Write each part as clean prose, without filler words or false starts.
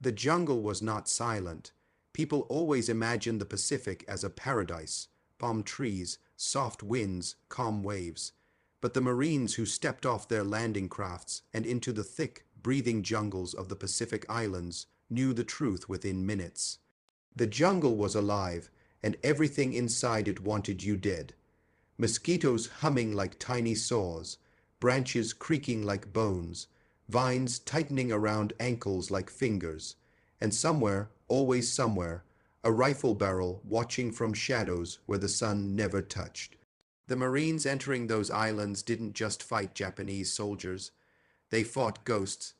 The jungle was not silent. People always imagined the Pacific as a paradise, palm trees, soft winds, calm waves. But the Marines who stepped off their landing crafts and into the thick, breathing jungles of the Pacific Islands knew the truth within minutes. The jungle was alive, and everything inside it wanted you dead. Mosquitoes humming like tiny saws, branches creaking like bones, vines tightening around ankles like fingers, and somewhere, always somewhere, a rifle barrel watching from shadows where the sun never touched. The Marines entering those islands didn't just fight Japanese soldiers. They fought ghosts,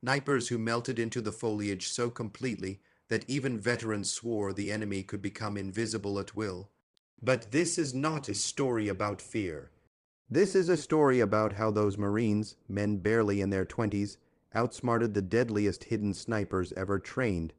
snipers who melted into the foliage so completely that even veterans swore the enemy could become invisible at will. But this is not a story about fear. This is a story about how those Marines, men barely in their 20s, outsmarted the deadliest hidden snipers ever trained.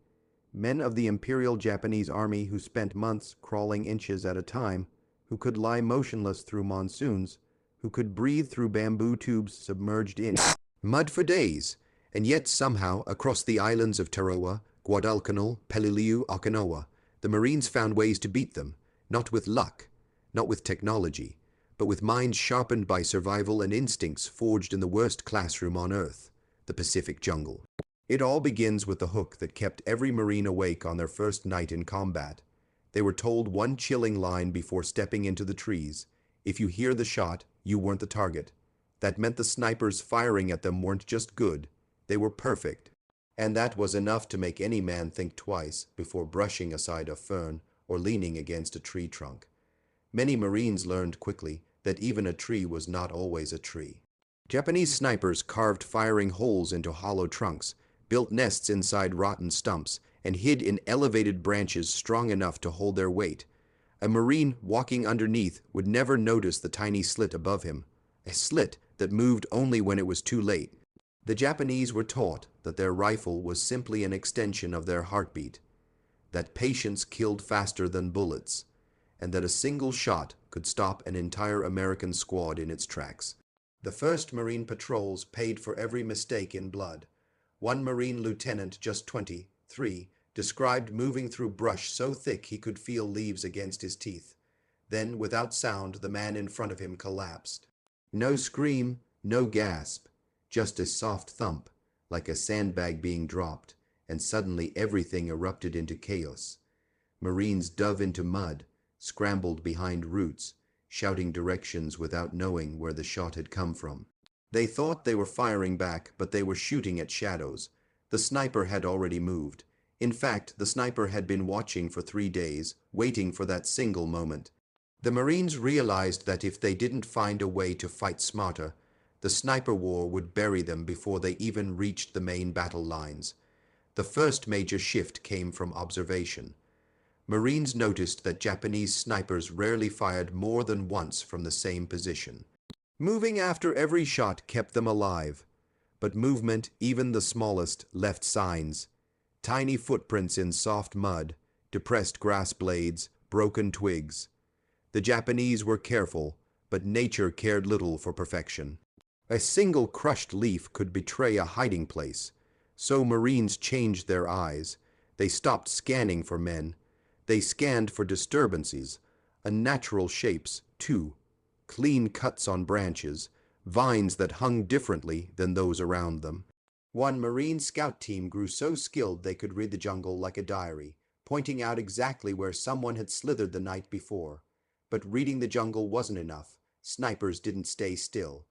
Men of the Imperial Japanese Army who spent months crawling inches at a time, who could lie motionless through monsoons, who could breathe through bamboo tubes submerged in mud for days, and yet somehow, across the islands of Tarawa, Guadalcanal, Peleliu, Okinawa, the Marines found ways to beat them, not with luck, not with technology, but with minds sharpened by survival and instincts forged in the worst classroom on Earth, the Pacific jungle. It all begins with the hook that kept every Marine awake on their first night in combat. They were told one chilling line before stepping into the trees: if you hear the shot, you weren't the target. That meant the snipers firing at them weren't just good, they were perfect. And that was enough to make any man think twice before brushing aside a fern or leaning against a tree trunk. Many Marines learned quickly that even a tree was not always a tree. Japanese snipers carved firing holes into hollow trunks, built nests inside rotten stumps, and hid in elevated branches strong enough to hold their weight. A Marine walking underneath would never notice the tiny slit above him, a slit that moved only when it was too late. The Japanese were taught that their rifle was simply an extension of their heartbeat, that patience killed faster than bullets, and that a single shot could stop an entire American squad in its tracks. The first Marine patrols paid for every mistake in blood. One Marine lieutenant, just 23, described moving through brush so thick he could feel leaves against his teeth. Then, without sound, the man in front of him collapsed. No scream, no gasp, just a soft thump, like a sandbag being dropped, and suddenly everything erupted into chaos. Marines dove into mud, scrambled behind roots, shouting directions without knowing where the shot had come from. They thought they were firing back, but they were shooting at shadows. The sniper had already moved. In fact, the sniper had been watching for 3 days, waiting for that single moment. The Marines realized that if they didn't find a way to fight smarter, the sniper war would bury them before they even reached the main battle lines. The first major shift came from observation. Marines noticed that Japanese snipers rarely fired more than once from the same position. Moving after every shot kept them alive, but movement, even the smallest, left signs. Tiny footprints in soft mud, depressed grass blades, broken twigs. The Japanese were careful, but nature cared little for perfection. A single crushed leaf could betray a hiding place. So Marines changed their eyes. They stopped scanning for men. They scanned for disturbances, unnatural shapes, too. Clean cuts on branches, vines that hung differently than those around them. One Marine scout team grew so skilled they could read the jungle like a diary, pointing out exactly where someone had slithered the night before. But reading the jungle wasn't enough. Snipers didn't stay still.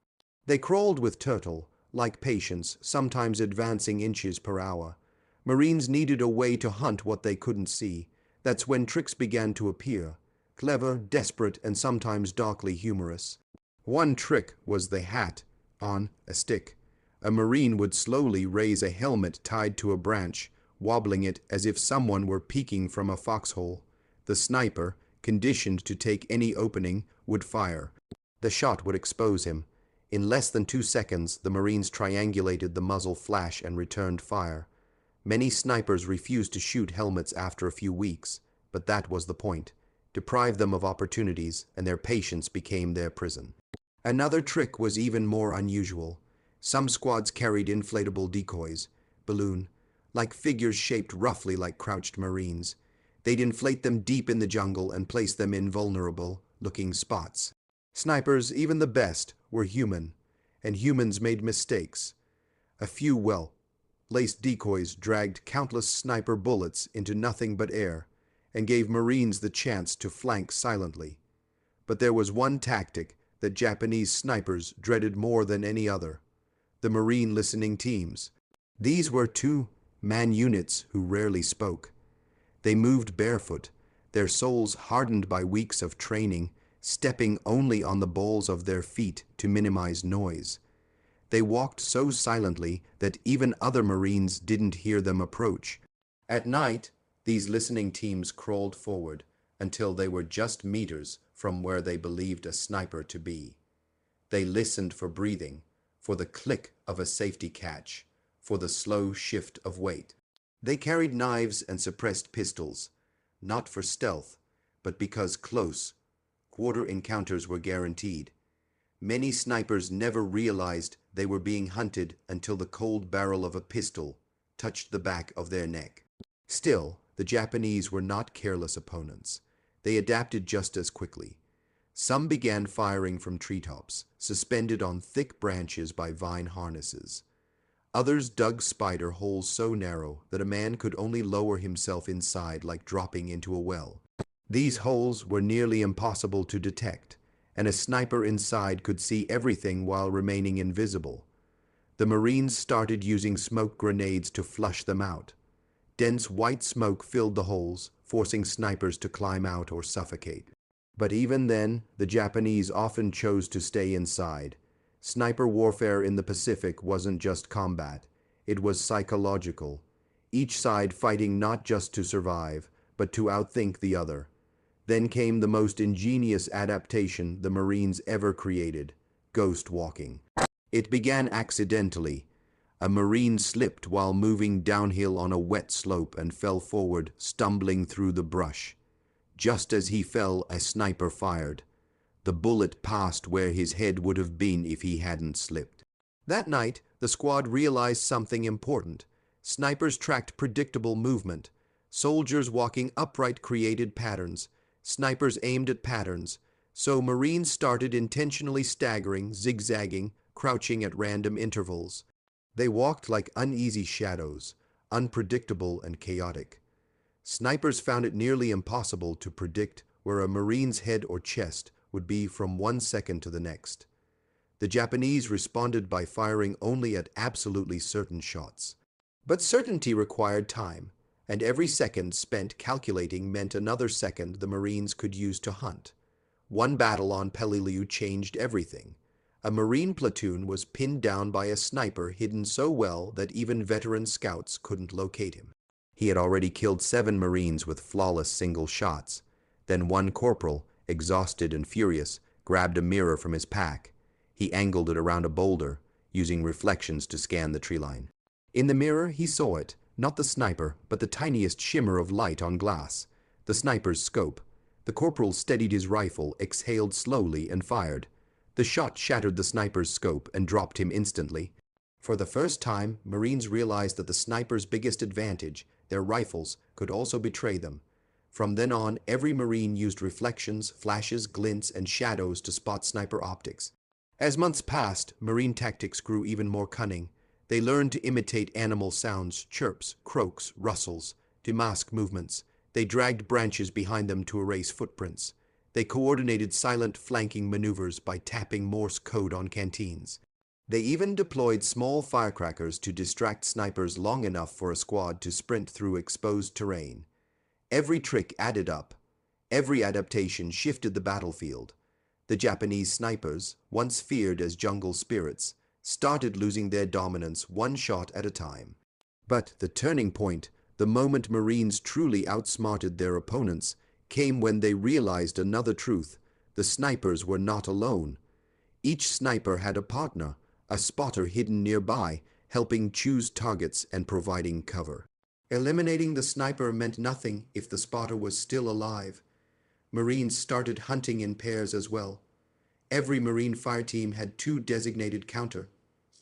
They crawled with turtle, like patience, sometimes advancing inches per hour. Marines needed a way to hunt what they couldn't see. That's when tricks began to appear. Clever, desperate, and sometimes darkly humorous. One trick was the hat on a stick. A Marine would slowly raise a helmet tied to a branch, wobbling it as if someone were peeking from a foxhole. The sniper, conditioned to take any opening, would fire. The shot would expose him. In less than 2 seconds, the Marines triangulated the muzzle flash and returned fire. Many snipers refused to shoot helmets after a few weeks, but that was the point. Deprive them of opportunities, and their patience became their prison. Another trick was even more unusual. Some squads carried inflatable decoys, balloon, like figures shaped roughly like crouched Marines. They'd inflate them deep in the jungle and place them in vulnerable-looking spots. Snipers, even the best, were human, and humans made mistakes. A few well-laced decoys dragged countless sniper bullets into nothing but air and gave Marines the chance to flank silently. But there was one tactic that Japanese snipers dreaded more than any other: the Marine listening teams. These were two-man units who rarely spoke. They moved barefoot, their souls hardened by weeks of training, stepping only on the balls of their feet to minimize noise. They walked so silently that even other Marines didn't hear them approach. At night, these listening teams crawled forward until they were just meters from where they believed a sniper to be. They listened for breathing, for the click of a safety catch, for the slow shift of weight. They carried knives and suppressed pistols, not for stealth, but because close quarter encounters were guaranteed. Many snipers never realized they were being hunted until the cold barrel of a pistol touched the back of their neck. Still, the Japanese were not careless opponents. They adapted just as quickly. Some began firing from treetops, suspended on thick branches by vine harnesses. Others dug spider holes so narrow that a man could only lower himself inside like dropping into a well. These holes were nearly impossible to detect, and a sniper inside could see everything while remaining invisible. The Marines started using smoke grenades to flush them out. Dense white smoke filled the holes, forcing snipers to climb out or suffocate. But even then, the Japanese often chose to stay inside. Sniper warfare in the Pacific wasn't just combat, it was psychological. Each side fighting not just to survive, but to outthink the other. Then came the most ingenious adaptation the Marines ever created: ghost walking. It began accidentally. A Marine slipped while moving downhill on a wet slope and fell forward, stumbling through the brush. Just as he fell, a sniper fired. The bullet passed where his head would have been if he hadn't slipped. That night, the squad realized something important. Snipers tracked predictable movement. Soldiers walking upright created patterns. Snipers aimed at patterns. So Marines started intentionally staggering, zigzagging, crouching at random intervals. They walked like uneasy shadows, unpredictable and chaotic. Snipers found it nearly impossible to predict where a Marine's head or chest would be from 1 second to the next. The Japanese responded by firing only at absolutely certain shots. But certainty required time, and every second spent calculating meant another second the Marines could use to hunt. One battle on Peleliu changed everything. A Marine platoon was pinned down by a sniper hidden so well that even veteran scouts couldn't locate him. He had already killed 7 Marines with flawless single shots. Then one corporal, exhausted and furious, grabbed a mirror from his pack. He angled it around a boulder, using reflections to scan the tree line. In the mirror, he saw it, not the sniper, but the tiniest shimmer of light on glass. The sniper's scope. The corporal steadied his rifle, exhaled slowly, and fired. The shot shattered the sniper's scope and dropped him instantly. For the first time, Marines realized that the sniper's biggest advantage, their rifles, could also betray them. From then on, every Marine used reflections, flashes, glints, and shadows to spot sniper optics. As months passed, Marine tactics grew even more cunning. They learned to imitate animal sounds, chirps, croaks, rustles, to mask movements. They dragged branches behind them to erase footprints. They coordinated silent flanking maneuvers by tapping Morse code on canteens. They even deployed small firecrackers to distract snipers long enough for a squad to sprint through exposed terrain. Every trick added up. Every adaptation shifted the battlefield. The Japanese snipers, once feared as jungle spirits, started losing their dominance one shot at a time. But the turning point, the moment Marines truly outsmarted their opponents, came when they realized another truth: the snipers were not alone. Each sniper had a partner, a spotter hidden nearby, helping choose targets and providing cover. Eliminating the sniper meant nothing if the spotter was still alive. Marines started hunting in pairs as well. Every Marine fireteam had 2 designated counter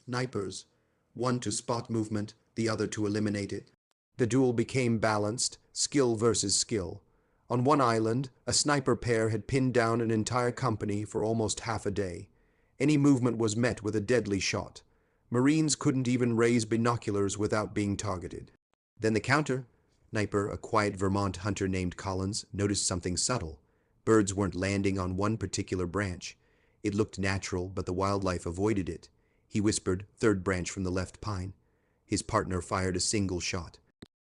snipers, one to spot movement, the other to eliminate it. The duel became balanced, skill versus skill. On one island, a sniper pair had pinned down an entire company for almost half a day. Any movement was met with a deadly shot. Marines couldn't even raise binoculars without being targeted. Then the counter. Sniper, a quiet Vermont hunter named Collins, noticed something subtle. Birds weren't landing on one particular branch. It looked natural, but the wildlife avoided it. He whispered, "Third branch from the left pine." His partner fired a single shot.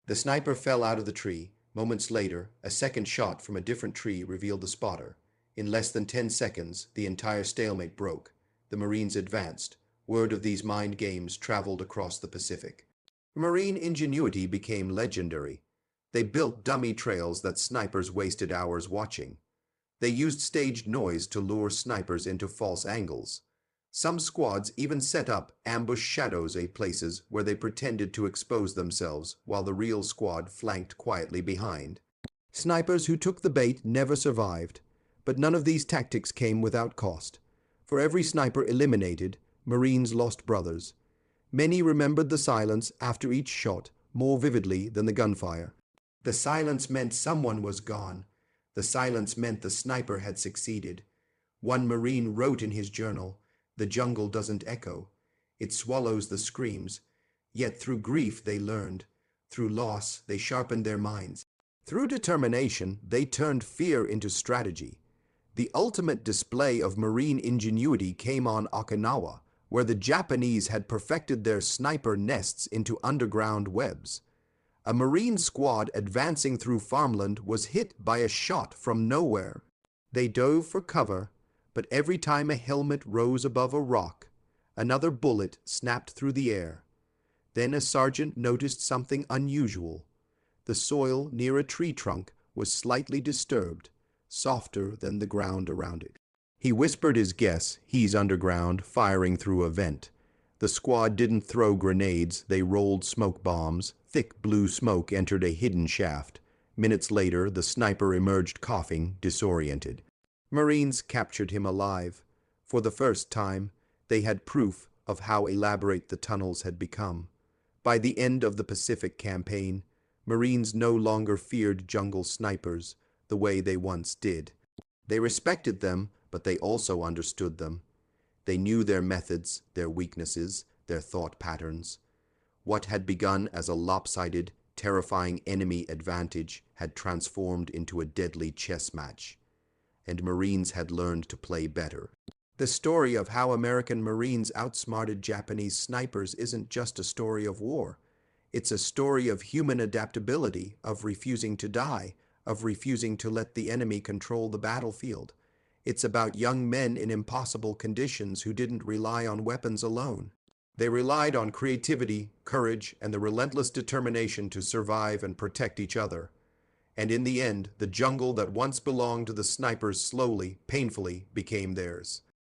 The sniper fell out of the tree. Moments later, a second shot from a different tree revealed the spotter. In less than 10 seconds, the entire stalemate broke. The Marines advanced. Word of these mind games traveled across the Pacific. Marine ingenuity became legendary. They built dummy trails that snipers wasted hours watching. They used staged noise to lure snipers into false angles. Some squads even set up ambush shadows at places where they pretended to expose themselves while the real squad flanked quietly behind. Snipers who took the bait never survived, but none of these tactics came without cost. For every sniper eliminated, Marines lost brothers. Many remembered the silence after each shot more vividly than the gunfire. The silence meant someone was gone. The silence meant the sniper had succeeded. One Marine wrote in his journal, "The jungle doesn't echo. It swallows the screams. Yet through grief they learned. Through loss they sharpened their minds. Through determination they turned fear into strategy." The ultimate display of Marine ingenuity came on Okinawa, where the Japanese had perfected their sniper nests into underground webs. A Marine squad advancing through farmland was hit by a shot from nowhere. They dove for cover, but every time a helmet rose above a rock, another bullet snapped through the air. Then a sergeant noticed something unusual. The soil near a tree trunk was slightly disturbed, softer than the ground around it. He whispered his guess, "He's underground, firing through a vent." The squad didn't throw grenades, they rolled smoke bombs. Thick blue smoke entered a hidden shaft. Minutes later, the sniper emerged coughing, disoriented. Marines captured him alive. For the first time, they had proof of how elaborate the tunnels had become. By the end of the Pacific campaign, Marines no longer feared jungle snipers the way they once did. They respected them, but they also understood them. They knew their methods, their weaknesses, their thought patterns. What had begun as a lopsided, terrifying enemy advantage had transformed into a deadly chess match. And Marines had learned to play better. The story of how American Marines outsmarted Japanese snipers isn't just a story of war. It's a story of human adaptability, of refusing to die, of refusing to let the enemy control the battlefield. It's about young men in impossible conditions who didn't rely on weapons alone. They relied on creativity, courage, and the relentless determination to survive and protect each other. And in the end, the jungle that once belonged to the snipers slowly, painfully became theirs.